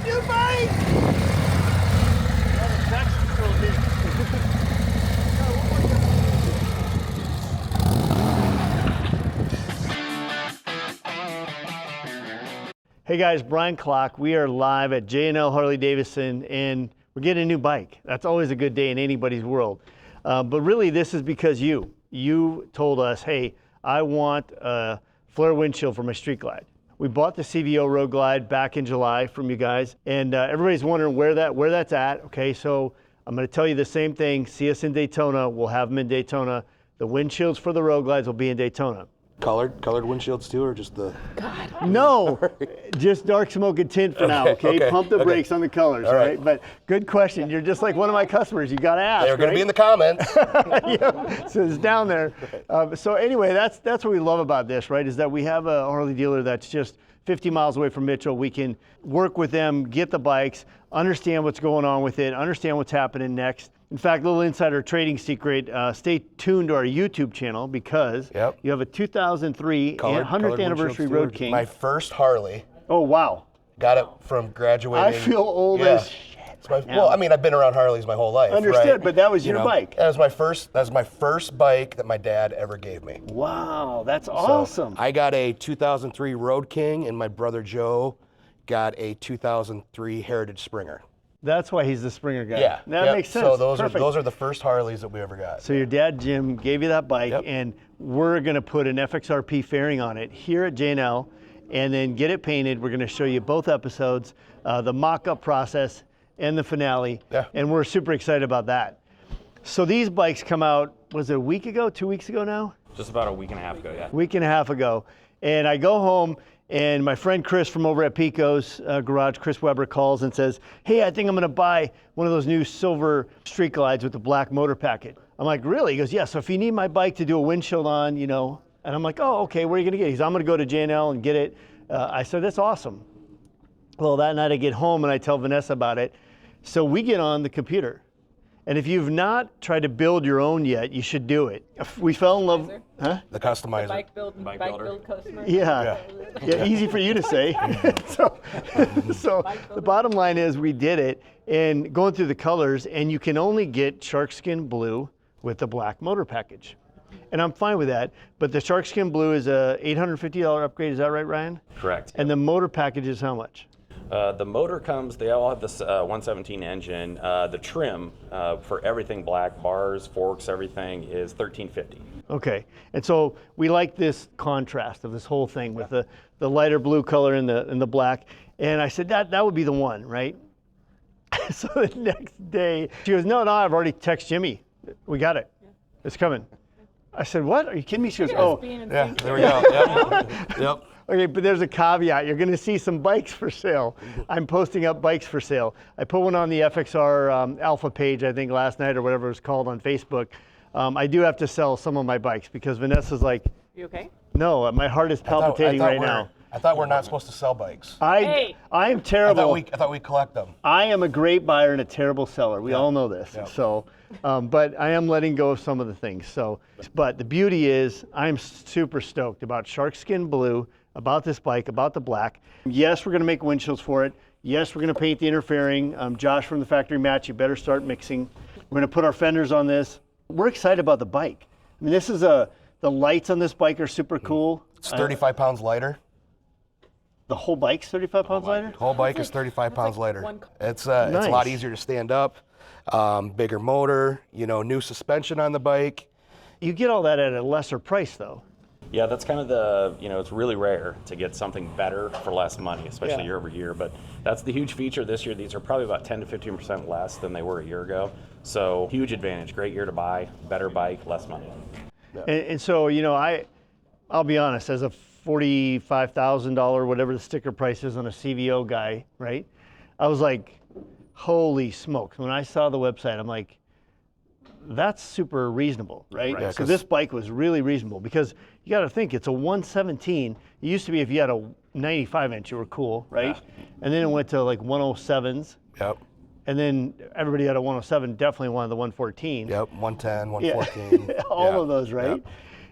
new bike! Hey guys, Brian Klock. We are live at J&L Harley Davidson and we're getting a new bike. That's always a good day in anybody's world. But really this is because you told us, hey, I want a flare windshield for my Street Glide. We bought the CVO Road Glide back in July from you guys, and everybody's wondering where that's at. Okay, so I'm going to tell you the same thing. See us in Daytona. We'll have them in Daytona. The windshields for the Road Glides will be in Daytona. Colored windshields too, or just the? God. No, just dark smoke and tint for now. Okay, pump the brakes on the colors. All right. But good question. You're just like one of my customers. You got to ask. They're going to be in the comments. Yeah, so it's down there. So anyway, that's what we love about this, right? Is that we have a Harley dealer that's just 50 miles away from Mitchell. We can work with them, get the bikes, understand what's going on with it, understand what's happening next. In fact, a little insider trading secret, stay tuned to our YouTube channel because you have a 2003 100th anniversary Road King. My first Harley. Oh, wow. Got it from graduating. I feel old as shit. Well, I mean, I've been around Harleys my whole life. Understood, right? but that was your bike. That was my first bike that my dad ever gave me. Wow, that's awesome. I got a 2003 Road King, and my brother Joe got a 2003 Heritage Springer. That's why he's the Springer guy. Yeah, that makes sense. So those are the first Harleys that we ever got. So your dad Jim gave you that bike, and we're going to put an FXRP fairing on it here at J&L, and then get it painted. We're going to show you both episodes, the mock-up process and the finale, and we're super excited about that. So these bikes come out, was it a week ago, 2 weeks ago now? Just about a week and a half ago, yeah. Week and a half ago, and I go home. And my friend Chris from over at Pico's garage, Chris Weber, calls and says, hey, I think I'm going to buy one of those new silver Street Glides with the black motor packet. I'm like, really? He goes, yeah, so if you need my bike to do a windshield on, and I'm like, oh, okay, where are you going to get it? He goes, I'm going to go to J&L and get it. I said, that's awesome. Well, that night I get home and I tell Vanessa about it. So we get on the computer. And if you've not tried to build your own yet, you should do it. We fell in love, huh? The customizer. The bike build customer. Yeah, easy for you to say. so the bottom line is we did it, and going through the colors, and you can only get Sharkskin Blue with the black motor package. And I'm fine with that, but the Sharkskin Blue is a $850 upgrade, is that right, Ryan? Correct. And the motor package is how much? The motor comes, they all have this 117 engine. The trim for everything black, bars, forks, everything is $1,350. Okay, and so we like this contrast of this whole thing with the lighter blue color and the black. And I said that would be the one, right? So the next day, she goes, no, I've already texted Jimmy. We got it. It's coming. I said, what? Are you kidding me? She goes, oh. Yeah, there we go. Yep. Okay, but there's a caveat. You're going to see some bikes for sale. I'm posting up bikes for sale. I put one on the FXR Alpha page, I think last night or whatever it was called on Facebook. I do have to sell some of my bikes because Vanessa's like, you okay? No, my heart is palpitating right now. I thought we're not supposed to sell bikes. I am terrible. I thought we collect them. I am a great buyer and a terrible seller. We all know this. So, but I am letting go of some of the things. So, but the beauty is I'm super stoked about Sharkskin Blue, about this bike, about the black. Yes, we're going to make windshields for it. Yes, we're going to paint the interfering. Josh from the Factory Match, you better start mixing. We're going to put our fenders on this. We're excited about the bike. I mean, this is the lights on this bike are super cool. It's 35 pounds lighter. The whole bike's 35 pounds lighter? The whole bike is 35 pounds lighter. It's a Nice. lot easier to stand up, bigger motor, new suspension on the bike. You get all that at a lesser price though. Yeah, that's kind of it's really rare to get something better for less money, especially year over year. But that's the huge feature this year. These are probably about 10 to 15% less than they were a year ago. So huge advantage, great year to buy, better bike, less money. Yeah. And so, I'll be honest, as a $45,000, whatever the sticker price is on a CVO guy, right? I was like, holy smokes. When I saw the website, I'm like, that's super reasonable, right? Yeah, so this bike was really reasonable because you got to think it's a 117. It used to be if you had a 95 inch, you were cool, right? Yeah. And then it went to like 107s. Yep. And then everybody had a 107, definitely wanted the 114. Yep, 110, 114. Yeah. All of those, right? Yep.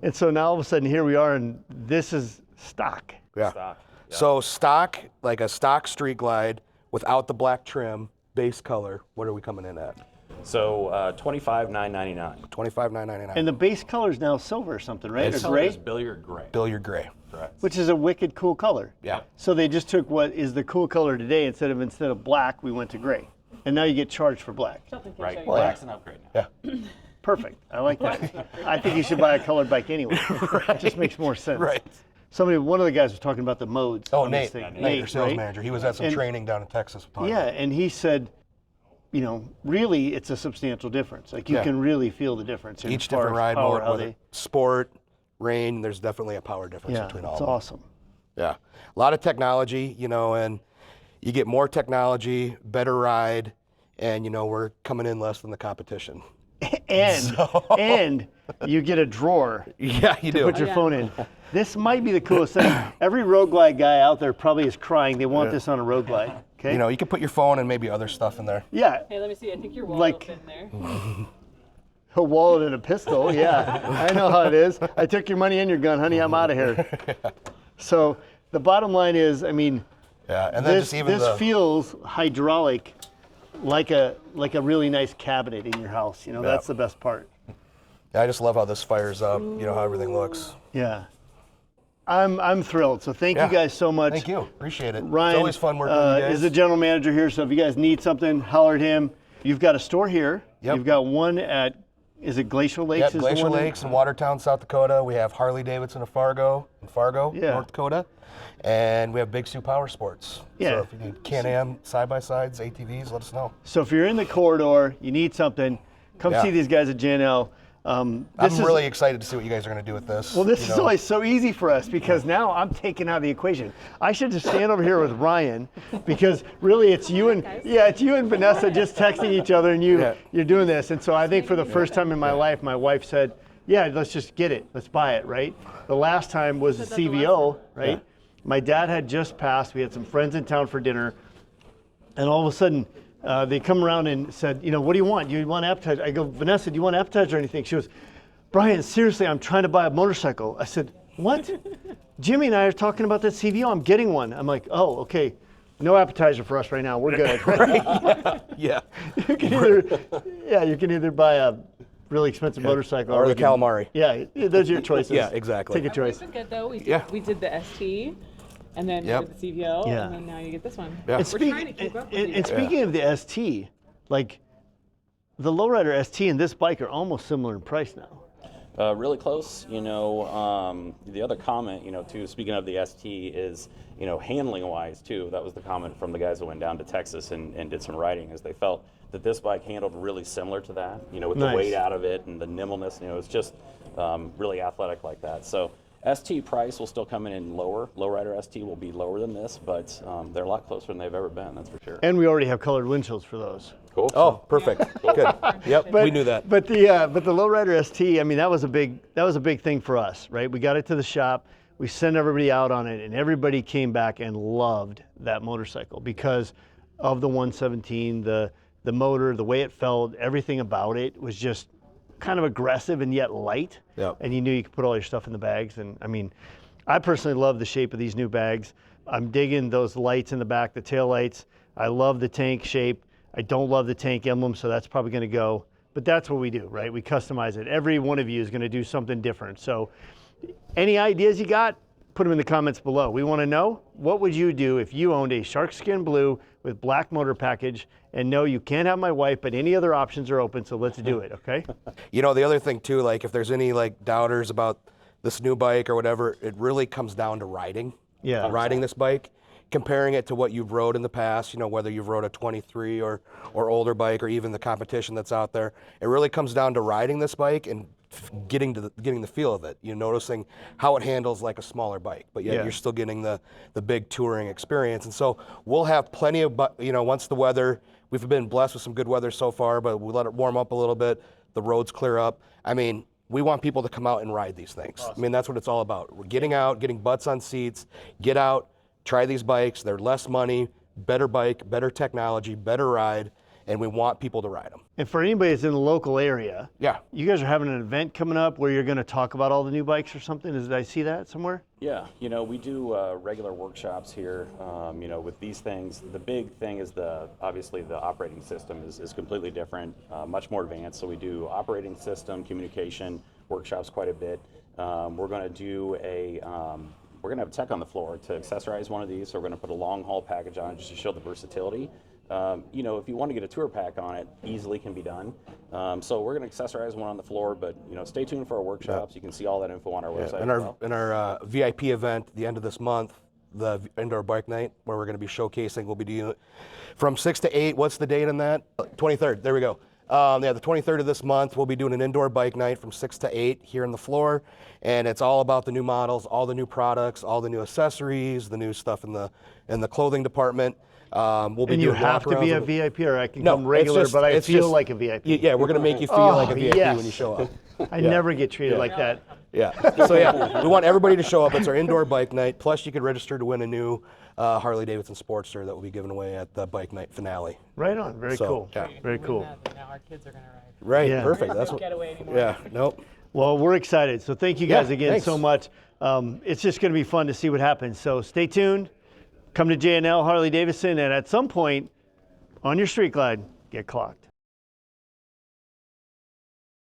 And so now all of a sudden here we are, and this is stock. Yeah. Stock. Yeah. So stock, like a stock Street Glide without the black trim, base color, what are we coming in at? So $25,999. $25,999. And the base color is now silver or something, right? It's Or gray? Is billiard gray. Billiard gray. Correct. Which is a wicked cool color. Yeah. So they just took what is the cool color today, instead of black, we went to gray. And now you get charged for black. Something can Right. show you. Black's an upgrade now. Yeah. Perfect. I like that. I think you should buy a colored bike anyway. It just makes more sense. Right. One of the guys was talking about the modes. Oh, on this Nate, thing. Nate, your sales right? manager. He was at some And- training down in Texas. Yeah, and he said, you know, really it's a substantial difference. Like you Yeah. can really feel the difference. in Each far different as ride power, mode, how whether they- sport, rain, there's definitely a power difference Yeah, between all it's of them. awesome. Yeah. A lot of technology, you know, and you get more technology, better ride, and, you know, we're coming in less than the competition. And you get a drawer Yeah, you to do. put your yeah. phone in. This might be the coolest thing. Every Road Glide guy out there probably is crying. They want this on a Road Glide. Okay. You know, you can put your phone and maybe other stuff in there. Yeah, Hey, let me see. I think your wallet Like- will fit in there. a wallet and a pistol. Yeah, I know how it is. I took your money and your gun, honey. I'm out of here. So the bottom line is, I mean, Yeah, and then this just even this the feels hydraulic, like a really nice cabinet in your house. You know, that's the best part. I just love how this fires up. You know how everything looks. Yeah, I'm thrilled. So thank you Yeah. guys so much. Thank you. Appreciate it. Ryan It's always fun working with you guys. is the general manager here, so if you guys need something, holler at him. You've got a store here. Yep. You've got one at, is it Glacial Lakes? Yeah, is the Glacier one in- Lakes in Watertown, South Dakota. We have Harley Davidson in Fargo, Yeah. North Dakota. And we have Big Sioux Power Sports. Yeah. So if you need Can-Am side-by-sides, ATVs, let us know. So if you're in the corridor, you need something, come Yeah. see these guys at J&L. I'm really excited to see what you guys are going to do with this. Well, this you is know. always so easy for us because now I'm taken out of the equation. I should just stand over here with Ryan because really it's you and Vanessa just texting each other and Yeah. you're doing this. And so I think for the first time in my life, my wife said, "Yeah, let's just get it. Let's buy it." Right. The last time was the That's the CVO. last Right. Yeah. My dad had just passed. We had some friends in town for dinner, and all of a sudden. They come around and said, you know, what do you want? Do you want appetizer? I go, Vanessa, do you want appetizer or anything? She goes, Brian, seriously, I'm trying to buy a motorcycle. I said, what? Jimmy and I are talking about that CVO. I'm getting one. I'm like, oh, okay. No appetizer for us right now. We're good. Yeah. you can either buy a really expensive motorcycle Or we the can- calamari. Yeah, those are your choices. Yeah, exactly. Take a We've choice. been good though. Yeah. We did the ST, and then Yep. we did the CVO, Yeah. and then now you get this one. Yeah. And, We're trying to keep up with you. and speaking of the ST, like the lowrider ST and this bike are almost similar in price now. Really close. You know, the other comment, you know, too, speaking of the ST is, you know, handling wise too. That was the comment from the guys that went down to Texas and did some riding, is they felt that this bike handled really similar to that, you know, with Nice. the weight out of it and the nimbleness. You know, it's just really athletic like that. So ST price will still come in lower. Lowrider ST will be lower than this, but they're a lot closer than they've ever been. That's for sure. And we already have colored windshields for those. Cool. Oh, perfect. Good. Yep, we knew that. But the lowrider ST, I mean, that was a big thing for us, right? We got it to the shop, we sent everybody out on it, and everybody came back and loved that motorcycle because of the 117, the motor, the way it felt, everything about it was just kind of aggressive and yet light. Yep. And you knew you could put all your stuff in the bags. And I mean, I personally love the shape of these new bags. I'm digging those lights in the back, the tail lights. I love the tank shape. I don't love the tank emblem, so that's probably going to go. But that's what we do, right? We customize it. Every one of you is going to do something different. So any ideas you got, put them in the comments below. We want to know, what would you do if you owned a Sharkskin Blue with black motor package? And no, you can't have my wife, but any other options are open, so let's do it, okay? You know, the other thing too, like if there's any like doubters about this new bike or whatever, it really comes down to riding. Yeah. Riding this bike, comparing it to what you've rode in the past, you know, whether you've rode a 23 or older bike or even the competition that's out there. It really comes down to riding this bike and getting the feel of it. You're noticing how it handles like a smaller bike, but yet Yeah. you're still getting the big touring experience. And so we'll have plenty of, you know, once the weather, we've been blessed with some good weather so far, but we let it warm up a little bit, the roads clear up. I mean, we want people to come out and ride these things. I mean, that's what it's all about. We're getting out, getting butts on seats, get out, try these bikes. They're less money, better bike, better technology, better ride. and we want people to ride them. And for anybody that's in the local area, Yeah. you guys are having an event coming up where you're going to talk about all the new bikes or something. Did I see that somewhere? Yeah, we do regular workshops here. With these things, the big thing is obviously the operating system is completely different, much more advanced. So we do operating system, communication workshops quite a bit. We're going to do we're going to have tech on the floor to accessorize one of these. So we're going to put a long haul package on it just to show the versatility. If you want to get a tour pack on it, easily can be done. So we're going to accessorize one on the floor, but stay tuned for our workshops. You can see all that info on our website. In our VIP event, the end of this month, the indoor bike night, where we're going to be showcasing, we'll be doing it from 6 to 8. What's the date on that? 23rd. There we go. The 23rd of this month, we'll be doing an indoor bike night from 6 to 8 here on the floor, and it's all about the new models, all the new products, all the new accessories, the new stuff in the clothing department. We'll be And you doing have to be a walkarounds. VIP, or I can No, come regular, it's but I just- feel like a VIP. Yeah, we're going to make you feel like a VIP yes. when you show up. I never get treated like that. Yeah. So yeah, we want everybody to show up. It's our indoor bike night. Plus, you can register to win a new Harley Davidson Sportster that will be given away at the bike night finale. Right on. Very So, cool. yeah. Very cool. Now our kids are gonna ride. Right. Yeah. Perfect. That's Don't what. get away anymore. Yeah. Nope. Well, we're excited. So thank you guys Yeah, again thanks. so much. It's just going to be fun to see what happens. So stay tuned. Come to J&L Harley Davidson, and at some point on your street glide, get clocked.